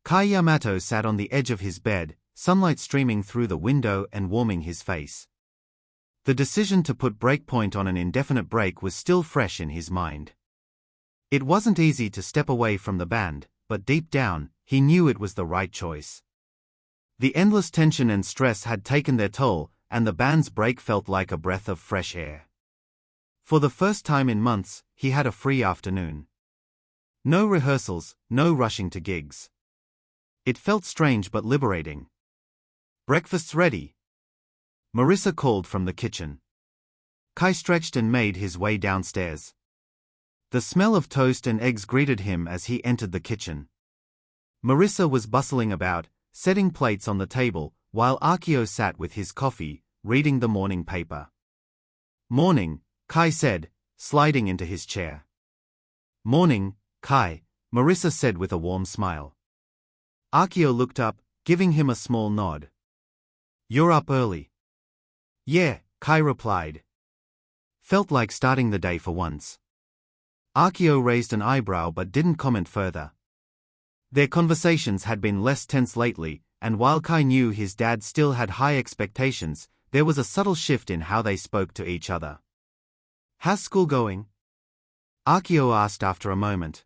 Kai Yamato sat on the edge of his bed, sunlight streaming through the window and warming his face. The decision to put breakpoint on an indefinite break was still fresh in his mind. It wasn't easy to step away from the band, but deep down, he knew it was the right choice. The endless tension and stress had taken their toll, and the band's break felt like a breath of fresh air. For the first time in months, he had a free afternoon. No rehearsals, no rushing to gigs. It felt strange but liberating. "Breakfast's ready," Marissa called from the kitchen. Kai stretched and made his way downstairs. The smell of toast and eggs greeted him as he entered the kitchen. Marissa was bustling about, setting plates on the table, while Akio sat with his coffee, reading the morning paper. "Morning," Kai said, sliding into his chair. "Morning, Kai," Marissa said with a warm smile. Akio looked up, giving him a small nod. "You're up early." "Yeah," Kai replied. Felt like starting the day for once. Akio raised an eyebrow but didn't comment further. Their conversations had been less tense lately, and while Kai knew his dad still had high expectations, there was a subtle shift in how they spoke to each other. "How's school going?" Akio asked after a moment.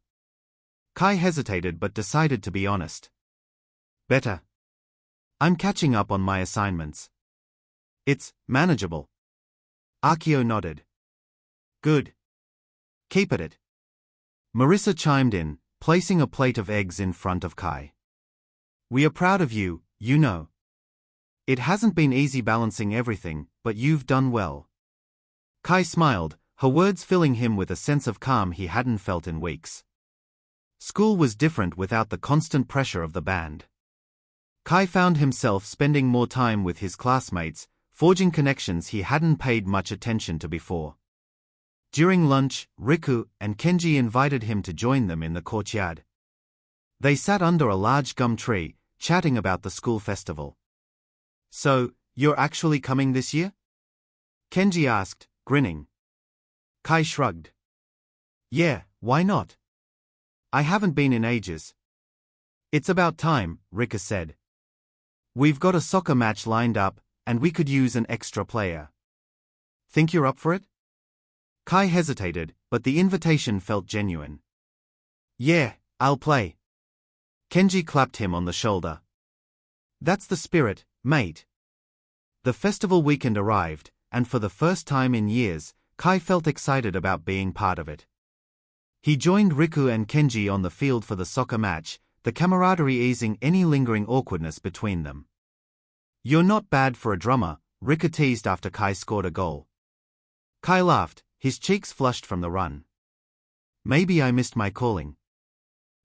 Kai hesitated but decided to be honest. "Better. I'm catching up on my assignments." "It's manageable." Akio nodded. "Good. Keep at it." Marissa chimed in, placing a plate of eggs in front of Kai. "We are proud of you, you know. It hasn't been easy balancing everything, but you've done well." Kai smiled, her words filling him with a sense of calm he hadn't felt in weeks. School was different without the constant pressure of the band. Kai found himself spending more time with his classmates, forging connections he hadn't paid much attention to before. During lunch, Riku and Kenji invited him to join them in the courtyard. They sat under a large gum tree, chatting about the school festival. "So, you're actually coming this year?" Kenji asked, grinning. Kai shrugged. "Yeah, why not? I haven't been in ages." "It's about time," Riku said. "We've got a soccer match lined up, and we could use an extra player. Think you're up for it?" Kai hesitated, but the invitation felt genuine. "Yeah, I'll play." Kenji clapped him on the shoulder. "That's the spirit, mate." The festival weekend arrived, and for the first time in years, Kai felt excited about being part of it. He joined Riku and Kenji on the field for the soccer match, the camaraderie easing any lingering awkwardness between them. "You're not bad for a drummer," Riku teased after Kai scored a goal. Kai laughed, his cheeks flushed from the run. "Maybe I missed my calling."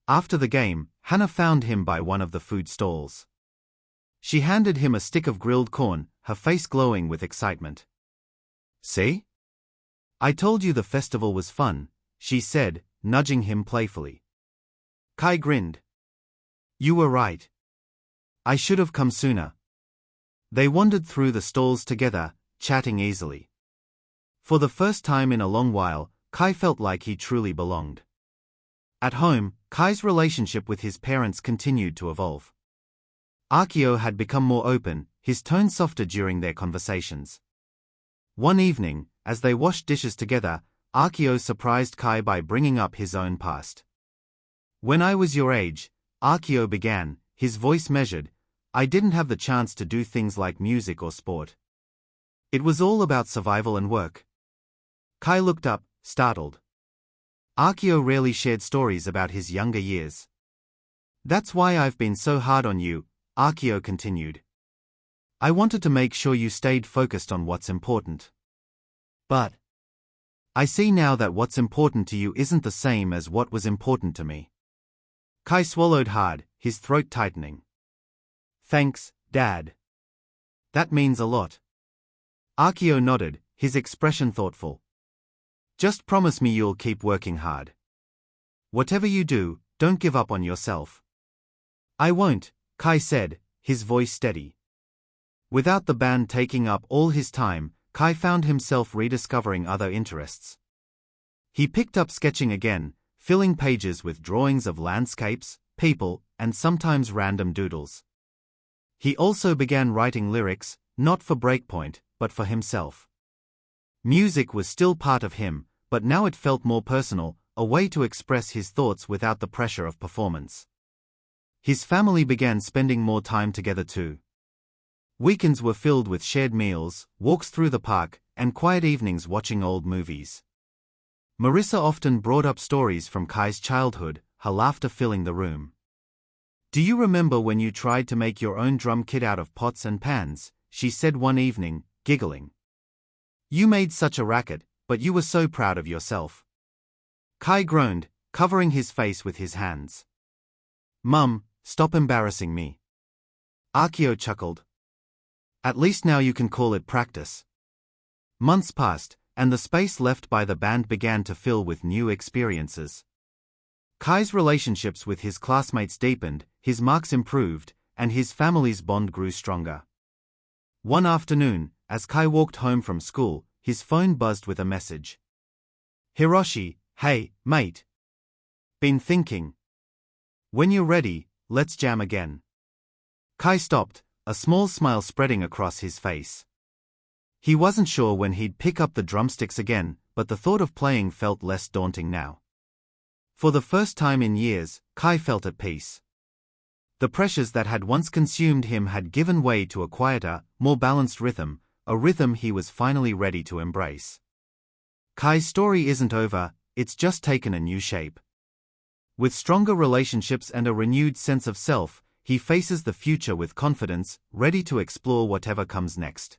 After the game, Hannah found him by one of the food stalls. She handed him a stick of grilled corn, her face glowing with excitement. "See? I told you the festival was fun," she said, nudging him playfully. Kai grinned. "You were right. I should have come sooner." They wandered through the stalls together, chatting easily. For the first time in a long while, Kai felt like he truly belonged. At home, Kai's relationship with his parents continued to evolve. Akio had become more open, his tone softer during their conversations. One evening, as they washed dishes together, Akio surprised Kai by bringing up his own past. "When I was your age," Akio began, his voice measured, "I didn't have the chance to do things like music or sport. It was all about survival and work." Kai looked up, startled. Akio rarely shared stories about his younger years. "That's why I've been so hard on you," Akio continued. "I wanted to make sure you stayed focused on what's important. But I see now that what's important to you isn't the same as what was important to me." Kai swallowed hard, his throat tightening. "Thanks, Dad. That means a lot." Akio nodded, his expression thoughtful. "Just promise me you'll keep working hard. Whatever you do, don't give up on yourself." "I won't," Kai said, his voice steady. Without the band taking up all his time, Kai found himself rediscovering other interests. He picked up sketching again, filling pages with drawings of landscapes, people, and sometimes random doodles. He also began writing lyrics, not for Breakpoint, but for himself. Music was still part of him, but now it felt more personal, a way to express his thoughts without the pressure of performance. His family began spending more time together too. Weekends were filled with shared meals, walks through the park, and quiet evenings watching old movies. Marissa often brought up stories from Kai's childhood, her laughter filling the room. "Do you remember when you tried to make your own drum kit out of pots and pans?" she said one evening, giggling. "You made such a racket, but you were so proud of yourself." Kai groaned, covering his face with his hands. "Mum, stop embarrassing me." Akio chuckled. "At least now you can call it practice." Months passed, and the space left by the band began to fill with new experiences. Kai's relationships with his classmates deepened, his marks improved, and his family's bond grew stronger. One afternoon, as Kai walked home from school, his phone buzzed with a message. "Hiroshi, hey, mate. Been thinking. When you're ready, let's jam again." Kai stopped, a small smile spreading across his face. He wasn't sure when he'd pick up the drumsticks again, but the thought of playing felt less daunting now. For the first time in years, Kai felt at peace. The pressures that had once consumed him had given way to a quieter, more balanced rhythm, a rhythm he was finally ready to embrace. Kai's story isn't over, it's just taken a new shape. With stronger relationships and a renewed sense of self, he faces the future with confidence, ready to explore whatever comes next.